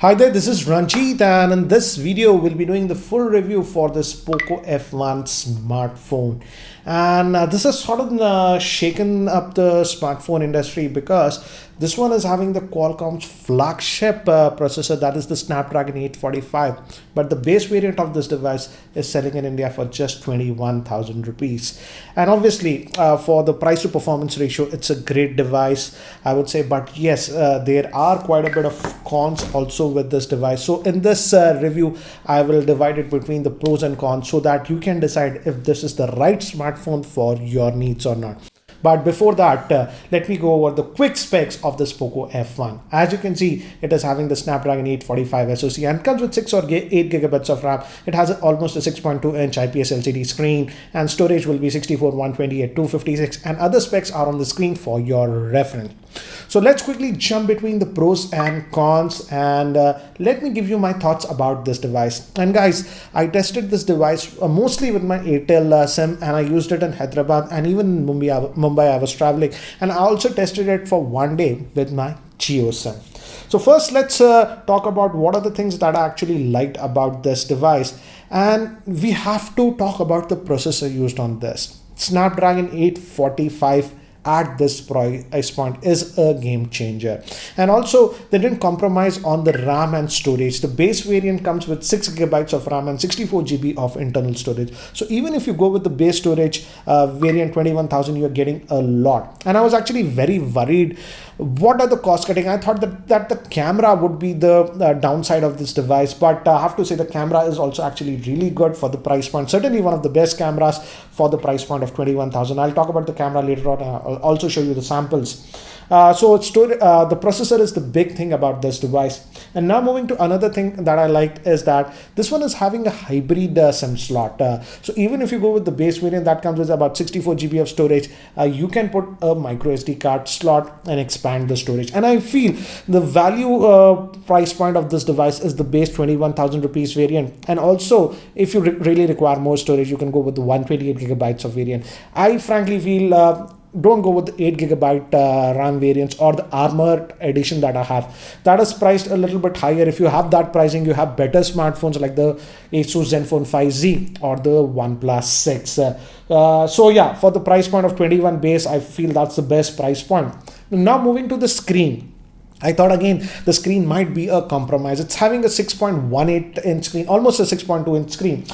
Hi there, this is Ranjit, and in this video we'll be doing the full review for this POCO F1 smartphone. And this has sort of shaken up the smartphone industry because this one is having the Qualcomm's flagship processor, that is the Snapdragon 845. But the base variant of this device is selling in India for just 21,000 rupees. And obviously for the price to performance ratio, it's a great device, I would say. But yes, there are quite a bit of cons also with this device. So in this review, I will divide it between the pros and cons so that you can decide if this is the right smartphone for your needs or not. But before that, let me go over the quick specs of this POCO F1. As you can see, it is having the Snapdragon 845 SoC and comes with 6 or 8 gigabytes of RAM. It has almost a 6.2-inch IPS LDC screen, and storage will be 64, 128, 256, and other specs are on the screen for your reference. So let's quickly jump between the pros and cons, and let me give you my thoughts about this device. And guys, I tested this device mostly with my Airtel SIM, and I used it in Hyderabad and even in Mumbai I was traveling, and I also tested it for one day with my Jio SIM. So first, let's talk about what are the things that I actually liked about this device, and we have to talk about the processor used on this. Snapdragon 845 at this price point is a game changer, and also they didn't compromise on the RAM and storage. The base variant comes with 6 gigabytes of RAM and 64 GB of internal storage. So even if you go with the base storage variant 21,000, you're getting a lot. And I was actually very worried, what are the cost cutting? I thought that the camera would be the downside of this device, but I have to say the camera is also actually really good for the price point. Certainly one of the best cameras for the price point of 21,000. I'll talk about the camera later on. I'll also show you the samples. So the processor is the big thing about this device. And now moving to another thing that I liked is that this one is having a hybrid SIM slot. So even if you go with the base variant that comes with about 64 GB of storage, you can put a micro SD card slot and expand the storage. And I feel the value price point of this device is the base 21,000 rupees variant. And also, if you really require more storage, you can go with the 128 gigabytes of variant. I frankly feel don't go with the 8 gigabyte RAM variants or the armored edition that I have. That is priced a little bit higher. If you have that pricing, you have better smartphones like the Asus Zenfone 5Z or the OnePlus 6. So yeah, for the price point of 21 base, I feel that's the best price point. Now moving to the screen. I thought again the screen might be a compromise. It's having a 6.18 inch screen, almost a 6.2 inch screen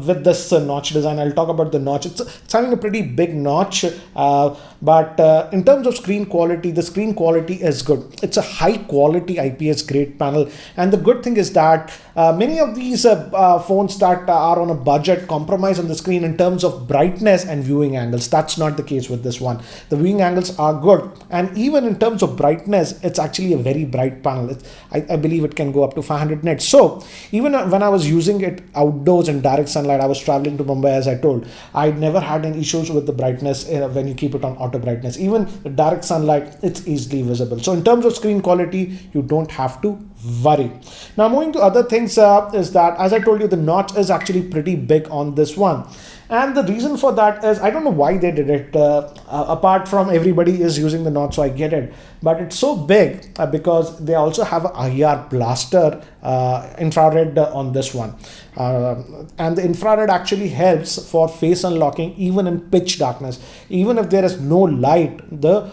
with this notch design. I'll talk about the notch. It's having a pretty big notch, but in terms of screen quality, the screen quality is good. It's a high quality IPS grade panel, and the good thing is that many of these phones that are on a budget compromise on the screen in terms of brightness and viewing angles. That's not the case with this one. The viewing angles are good, and even in terms of brightness, it's actually a very bright panel. I believe it can go up to 500 nits. So even when I was using it outdoors in direct sunlight, I was traveling to Mumbai, as I told, I never had any issues with the brightness when you keep it on auto brightness. Even the direct sunlight, it's easily visible. So in terms of screen quality, you don't have to worry. Now moving to other things is that, as I told you, the notch is actually pretty big on this one. And the reason for that is, I don't know why they did it, apart from everybody is using the notch, so I get it. But it's so big because they also have a IR blaster infrared on this one. And the infrared actually helps for face unlocking even in pitch darkness. Even if there is no light, the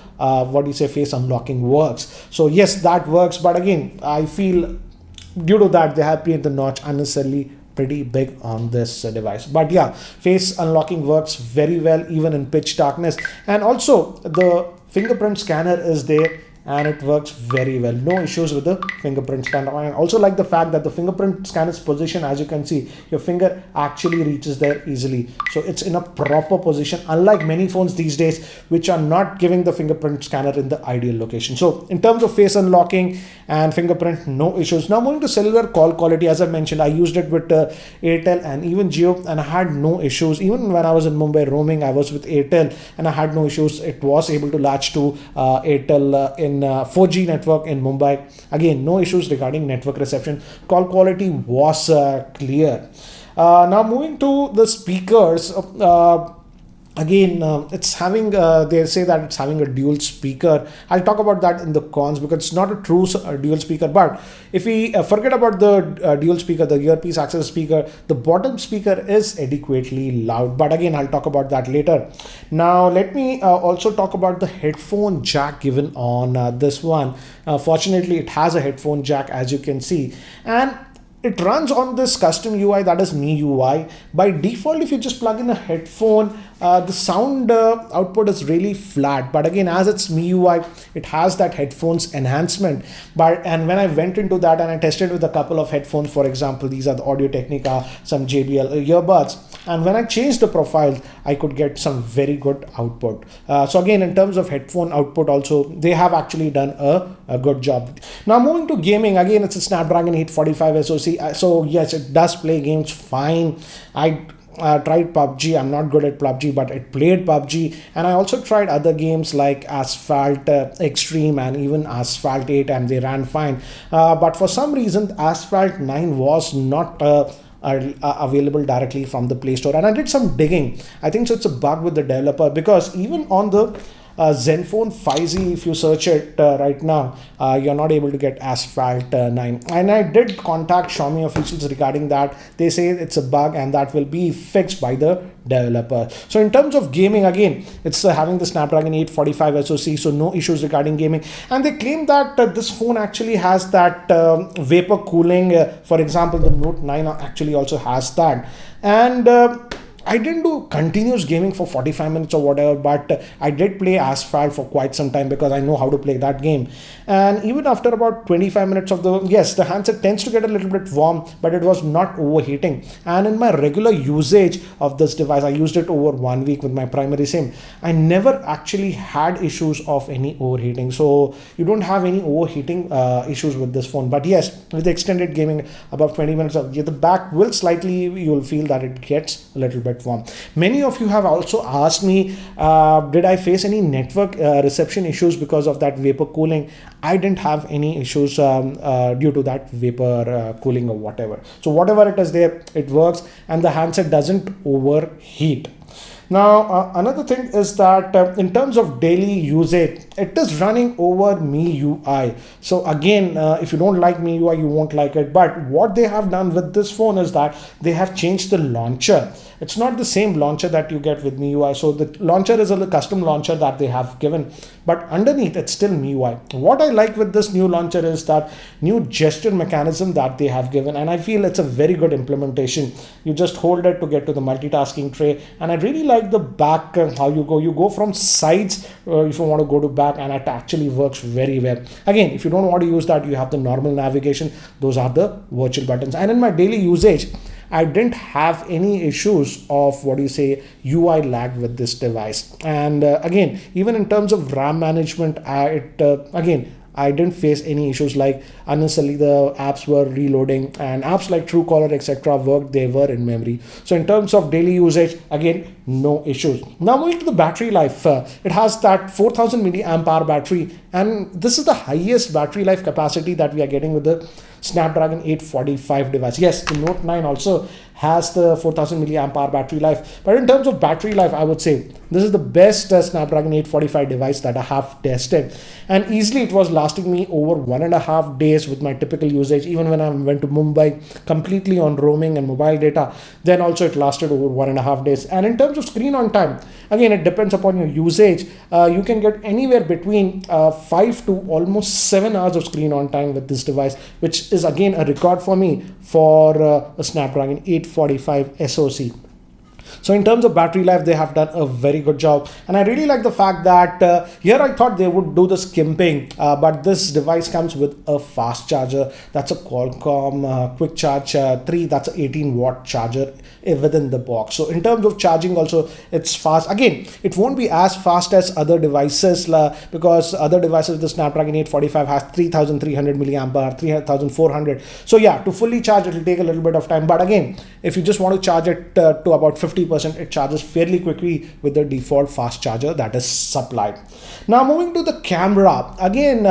face unlocking works. So yes, that works. But again, I feel due to that, they have made the notch unnecessarily pretty big on this device. But yeah, face unlocking works very well even in pitch darkness, and also the fingerprint scanner is there and it works very well. No issues with the fingerprint scanner. I also like the fact that the fingerprint scanner's position, as you can see, your finger actually reaches there easily. So it's in a proper position, unlike many phones these days which are not giving the fingerprint scanner in the ideal location. So in terms of face unlocking and fingerprint, no issues. Now moving to cellular call quality, as I mentioned, I used it with Airtel and even Jio, and I had no issues. Even when I was in Mumbai roaming, I was with Airtel and I had no issues. It was able to latch to Airtel in 4G network in Mumbai. Again, no issues regarding network reception. Call quality was clear. Now moving to the speakers, Again, it's having they say that it's having a dual speaker. I'll talk about that in the cons because it's not a true dual speaker. But if we forget about the dual speaker, the earpiece access speaker, the bottom speaker is adequately loud. But again, I'll talk about that later. Now let me also talk about the headphone jack given on this one. Fortunately, it has a headphone jack, as you can see, and it runs on this custom UI, that is MIUI. By default, if you just plug in a headphone, the sound output is really flat. But again, as it's MIUI, it has that headphones enhancement. And when I went into that and I tested with a couple of headphones, for example, these are the Audio Technica, some JBL earbuds. And when I changed the profile, I could get some very good output. So again, in terms of headphone output also, they have actually done a good job. Now moving to gaming, again, it's a Snapdragon 845 SoC. So yes, it does play games fine. I tried PUBG. I'm not good at PUBG, but it played PUBG. And I also tried other games like Asphalt Extreme and even Asphalt 8, and they ran fine. But for some reason, Asphalt 9 was not available directly from the Play Store. And I did some digging. I think so it's a bug with the developer, because even on the Zenfone 5Z, if you search it right now, you're not able to get Asphalt 9. And I did contact Xiaomi officials regarding that. They say it's a bug and that will be fixed by the developer. So in terms of gaming, again, it's having the Snapdragon 845 SoC, so no issues regarding gaming. And they claim that this phone actually has that vapor cooling. For example, the Note 9 actually also has that. And I didn't do continuous gaming for 45 minutes or whatever, but I did play Asphalt for quite some time because I know how to play that game. And even after about 25 minutes of the handset tends to get a little bit warm, but it was not overheating. And in my regular usage of this device, I used it over 1 week with my primary SIM. I never actually had issues of any overheating. So you don't have any overheating issues with this phone. But yes, with the extended gaming, above 20 minutes of the back will slightly, you'll feel that it gets a little bit warm. Many of you have also asked me, did I face any network reception issues because of that vapor cooling? I didn't have any issues due to that vapor cooling or whatever. So whatever it is there, it works and the handset doesn't overheat. Now, another thing is that in terms of daily usage, it is running over MIUI. So again, if you don't like MIUI, you won't like it. But what they have done with this phone is that they have changed the launcher. It's not the same launcher that you get with MIUI. So the launcher is a custom launcher that they have given, but underneath it's still MIUI. What I like with this new launcher is that new gesture mechanism that they have given, and I feel it's a very good implementation. You just hold it to get to the multitasking tray, and I really like the back, how you go from sides if you want to go to back, and it actually works very well. Again, if you don't want to use that, you have the normal navigation. Those are the virtual buttons. And in my daily usage, I didn't have any issues of UI lag with this device. And again, even in terms of RAM management, I didn't face any issues like unnecessarily the apps were reloading, and apps like Truecaller, etc. worked, they were in memory. So in terms of daily usage, again, no issues. Now moving to the battery life, it has that 4000 milliamp hour battery, and this is the highest battery life capacity that we are getting with the Snapdragon 845 device. Yes, the Note 9 also has the 4000 milliamp hour battery life, but in terms of battery life, I would say this is the best Snapdragon 845 device that I have tested, and easily it was lasting me over 1.5 days with my typical usage. Even when I went to Mumbai completely on roaming and mobile data, then also it lasted over 1.5 days. And in terms of screen on time, again, it depends upon your usage. You can get anywhere between 5 to almost 7 hours of screen on time with this device, which is again a record for me for a Snapdragon 845 SoC. So in terms of battery life, they have done a very good job. And I really like the fact that here I thought they would do the skimping, but this device comes with a fast charger. That's a Qualcomm Quick Charge 3. That's an 18-watt charger within the box. So in terms of charging also, it's fast. Again, it won't be as fast as other devices because other devices, the Snapdragon 845 has 3300 milliamp hour, 3400. So yeah, to fully charge, it will take a little bit of time. But again, if you just want to charge it to about 50%, it charges fairly quickly with the default fast charger that is supplied. Now moving to the camera, again,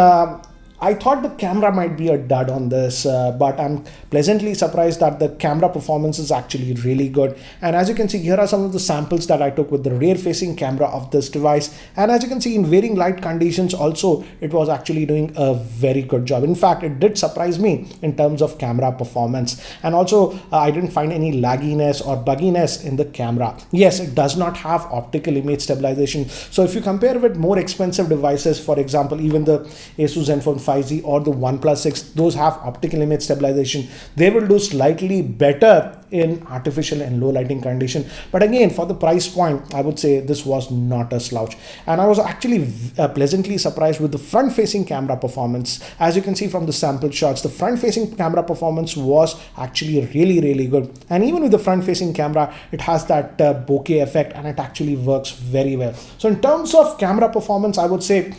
I thought the camera might be a dud on this, but I'm pleasantly surprised that the camera performance is actually really good. And as you can see, here are some of the samples that I took with the rear facing camera of this device. And as you can see, in varying light conditions also, it was actually doing a very good job. In fact, it did surprise me in terms of camera performance. And also, I didn't find any lagginess or bugginess in the camera. Yes, it does not have optical image stabilization. So if you compare with more expensive devices, for example, even the Asus Zenfone 5Z or the OnePlus 6, those have optical image stabilization. They will do slightly better in artificial and low lighting condition. But again, for the price point, I would say this was not a slouch. And I was actually pleasantly surprised with the front facing camera performance. As you can see from the sample shots, the front facing camera performance was actually really good. And even with the front facing camera, it has that bokeh effect, and it actually works very well. So in terms of camera performance, I would say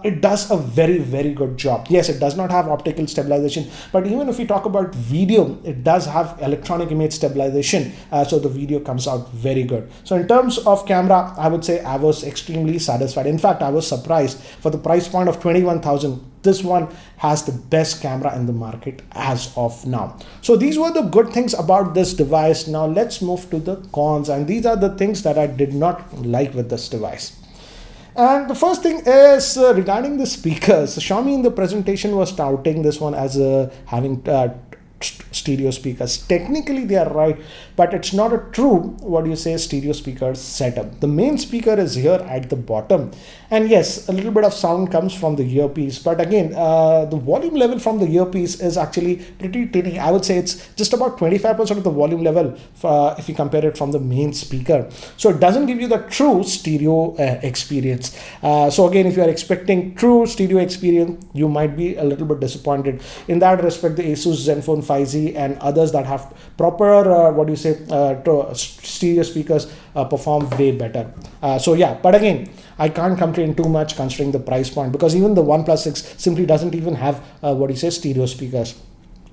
it does a very good job. Yes, it does not have optical stabilization, but even if we talk about video, it does have electronic image stabilization, so the video comes out very good. So in terms of camera, I would say I was extremely satisfied. In fact, I was surprised. For the price point of 21,000, this one has the best camera in the market as of now. So these were the good things about this device. Now let's move to the cons, and these are the things that I did not like with this device. And the first thing is regarding the speakers. Xiaomi in the presentation was touting this one as having stereo speakers. Technically they are right, but it's not a true, what do you say, stereo speaker setup. The main speaker is here at the bottom, and yes, a little bit of sound comes from the earpiece, but again, the volume level from the earpiece is actually pretty tinny. I would say it's just about 25% of the volume level if you compare it from the main speaker. So it doesn't give you the true stereo experience. So again, if you are expecting true stereo experience, you might be a little bit disappointed. In that respect, the Asus Zenfone 5Z and others that have proper what do you say, stereo speakers perform way better. So yeah, but again, I can't complain too much considering the price point, because even the OnePlus 6 simply doesn't even have what do you say, stereo speakers.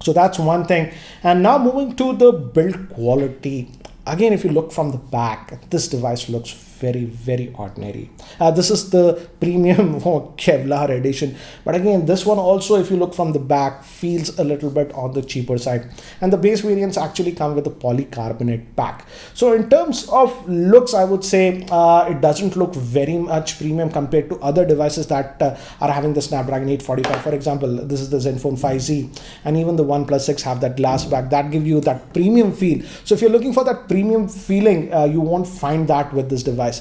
So that's one thing. And now moving to the build quality. Again, if you look from the back, this device looks very ordinary. This is the premium Kevlar edition, but again, this one also, if you look from the back, feels a little bit on the cheaper side, and the base variants actually come with a polycarbonate pack. So in terms of looks, I would say it doesn't look very much premium compared to other devices that are having the Snapdragon 845. For example, this is the Zenfone 5Z, and even the OnePlus 6 have that glass back that give you that premium feel. So if you're looking for that premium feeling, you won't find that with this device.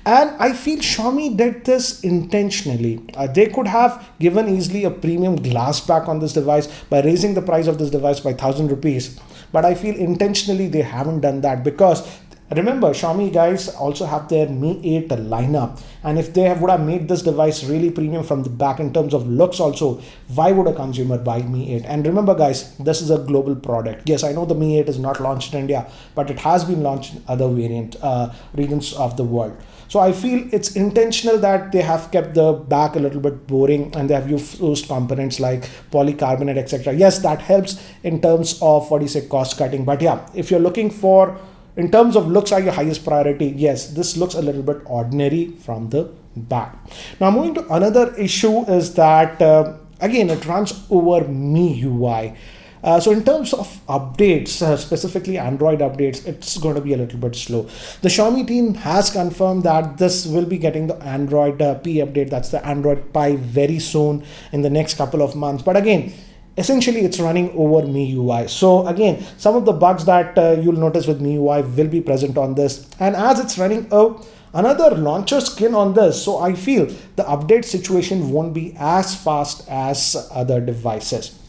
And I feel Xiaomi did this intentionally. They could have given easily a premium glass back on this device by raising the price of this device by 1,000 rupees. But I feel intentionally they haven't done that, because remember, Xiaomi guys also have their Mi 8 lineup, and if they would have made this device really premium from the back in terms of looks also, why would a consumer buy Mi 8? And remember guys, this is a global product. Yes, I know the Mi 8 is not launched in India, but it has been launched in other variant regions of the world. So I feel it's intentional that they have kept the back a little bit boring, and they have used components like polycarbonate, etc. Yes, that helps in terms of what do you say, cost cutting. But yeah, if you're looking for, in terms of looks are your highest priority, yes, this looks a little bit ordinary from the back. Now moving to another issue is that again, it runs over MIUI. So in terms of updates, specifically Android updates, it's going to be a little bit slow. The Xiaomi team has confirmed that this will be getting the Android P update, that's the Android Pie, very soon in the next couple of months. But again, essentially it's running over MIUI. So again, some of the bugs that you'll notice with MIUI will be present on this. And as it's running another launcher skin on this, so I feel the update situation won't be as fast as other devices.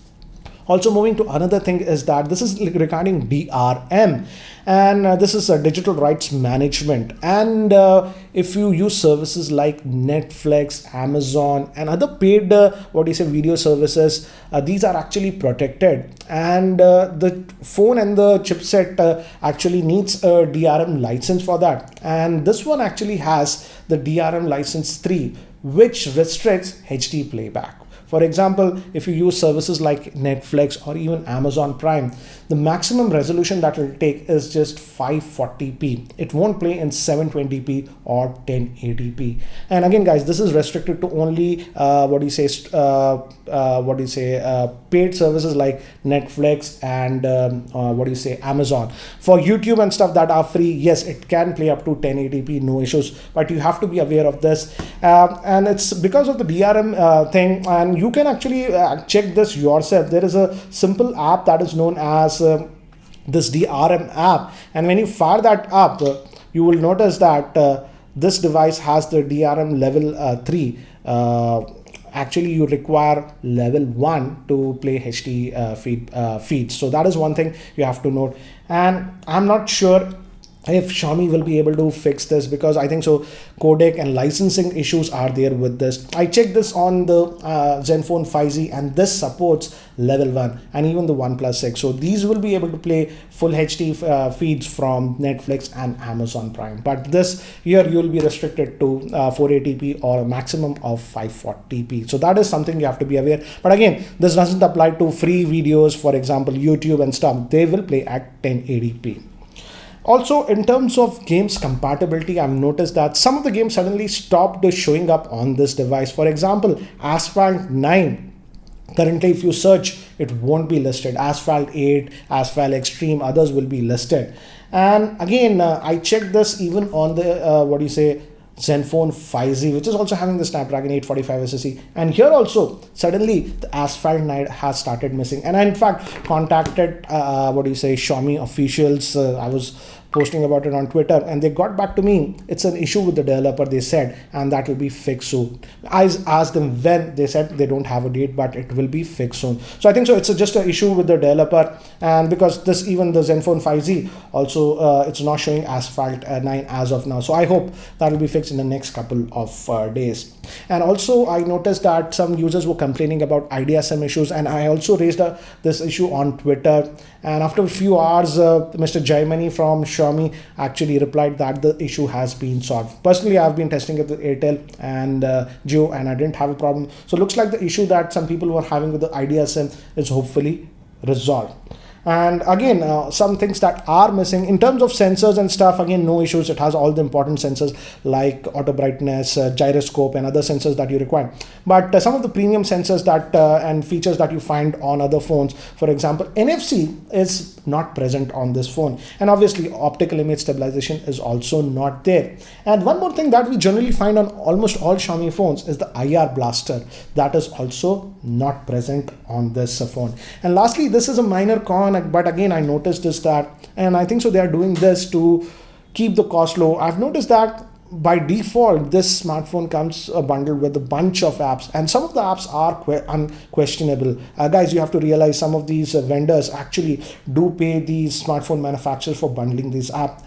Also moving to another thing is that this is regarding DRM, and this is a digital rights management. And if you use services like Netflix, Amazon, and other paid video services, these are actually protected, and the phone and the chipset actually needs a DRM license for that. And this one actually has the DRM license 3, which restricts HD playback. For example, if you use services like Netflix or even Amazon Prime, the maximum resolution that will take is just 540p. It won't play in 720p or 1080p. And again, guys, this is restricted to only paid services like Netflix and Amazon. For YouTube and stuff that are free, yes, it can play up to 1080p, no issues, but you have to be aware of this. And it's because of the DRM thing, and you can actually check this yourself. There is a simple app that is known as this DRM app, and when you fire that up, you will notice that this device has the DRM level 3. Actually, you require level 1 to play HD feeds. So that is one thing you have to note. And I'm not sure if Xiaomi will be able to fix this, because I think so codec and licensing issues are there with this. I checked this on the Zenfone 5Z, and this supports level 1 and even the OnePlus 6. So these will be able to play full HD feeds from Netflix and Amazon Prime. But this here you will be restricted to 480p or a maximum of 540p. So that is something you have to be aware. But again, this doesn't apply to free videos, for example, YouTube and stuff. They will play at 1080p. Also, in terms of games compatibility, I've noticed that some of the games suddenly stopped showing up on this device. For example, Asphalt 9. Currently, if you search, it won't be listed. Asphalt 8, Asphalt Extreme, others will be listed. And again, I checked this even on the, Zenfone 5Z, which is also having the Snapdragon 845 SoC. And here also, suddenly the Asphalt 9 has started missing. And I, in fact, contacted, Xiaomi officials. I was posting about it on Twitter, and they got back to me. It's an issue with the developer, they said, and that will be fixed soon. I asked them when. They said they don't have a date, but it will be fixed soon. So I think so it's just an issue with the developer, and because this, even the Zenfone 5Z also, it's not showing Asphalt 9 as of now. So I hope that will be fixed in the next couple of days. And also, I noticed that some users were complaining about IDSM issues, and I also raised this issue on Twitter. And after a few hours, Mr. Jaimani from Xiaomi actually replied that the issue has been solved. Personally, I've been testing it with Airtel and Jio, and I didn't have a problem. So it looks like the issue that some people were having with the IDSM is hopefully resolved. And again, some things that are missing in terms of sensors and stuff, again, no issues. It has all the important sensors like auto brightness, gyroscope, and other sensors that you require. But some of the premium sensors that and features that you find on other phones, for example, NFC is not present on this phone. And obviously, optical image stabilization is also not there. And one more thing that we generally find on almost all Xiaomi phones is the IR blaster. That is also not present on this phone. And lastly, this is a minor con, but again, I noticed this that, and I think so they are doing this to keep the cost low. I've noticed that by default, this smartphone comes bundled with a bunch of apps, and some of the apps are unquestionable. Guys, you have to realize some of these vendors actually do pay these smartphone manufacturers for bundling these apps.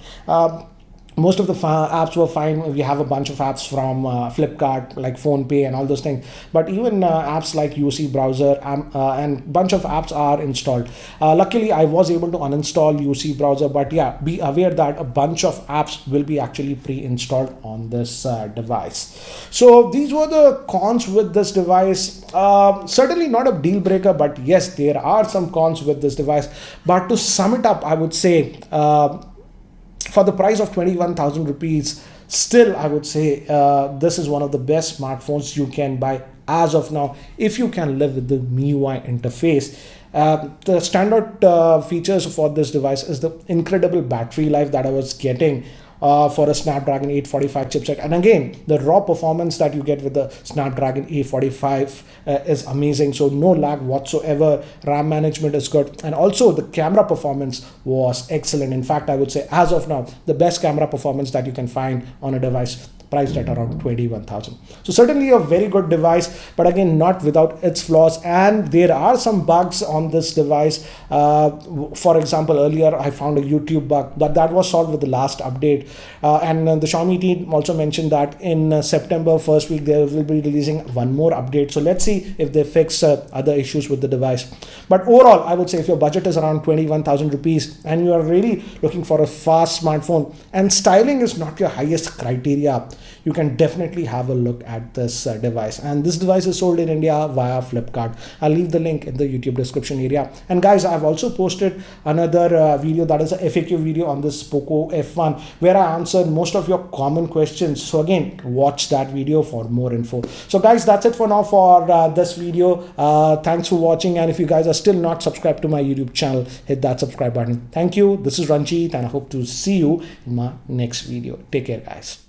Most of the apps were fine. We have a bunch of apps from Flipkart, like PhonePe and all those things. But even apps like UC browser and bunch of apps are installed. Luckily, I was able to uninstall UC browser. But yeah, be aware that a bunch of apps will be actually pre-installed on this device. So these were the cons with this device. Certainly not a deal breaker, but yes, there are some cons with this device. But to sum it up, I would say, for the price of 21,000 rupees, still I would say this is one of the best smartphones you can buy as of now, if you can live with the MIUI interface. The standard features for this device is the incredible battery life that I was getting for a Snapdragon 845 chipset. And again, the raw performance that you get with the Snapdragon 845 is amazing. So no lag whatsoever. RAM management is good. And also the camera performance was excellent. In fact, I would say as of now, the best camera performance that you can find on a device priced at around 21,000. So certainly a very good device, but again, not without its flaws. And there are some bugs on this device. For example, earlier I found a YouTube bug, but that was solved with the last update. And the Xiaomi team also mentioned that in September first week, they will be releasing one more update. So let's see if they fix other issues with the device. But overall, I would say if your budget is around 21,000 rupees and you are really looking for a fast smartphone and styling is not your highest criteria, you can definitely have a look at this device. And this device is sold in India via Flipkart. I'll leave the link in the YouTube description area. And guys, I've also posted another video, that is a FAQ video on this POCO F1, where I answered most of your common questions. So again, watch that video for more info. So guys, that's it for now for this video. Thanks for watching, and if you guys are still not subscribed to my YouTube channel, hit that subscribe button. Thank you. This is Ranjit, and I hope to see you in my next video. Take care, guys.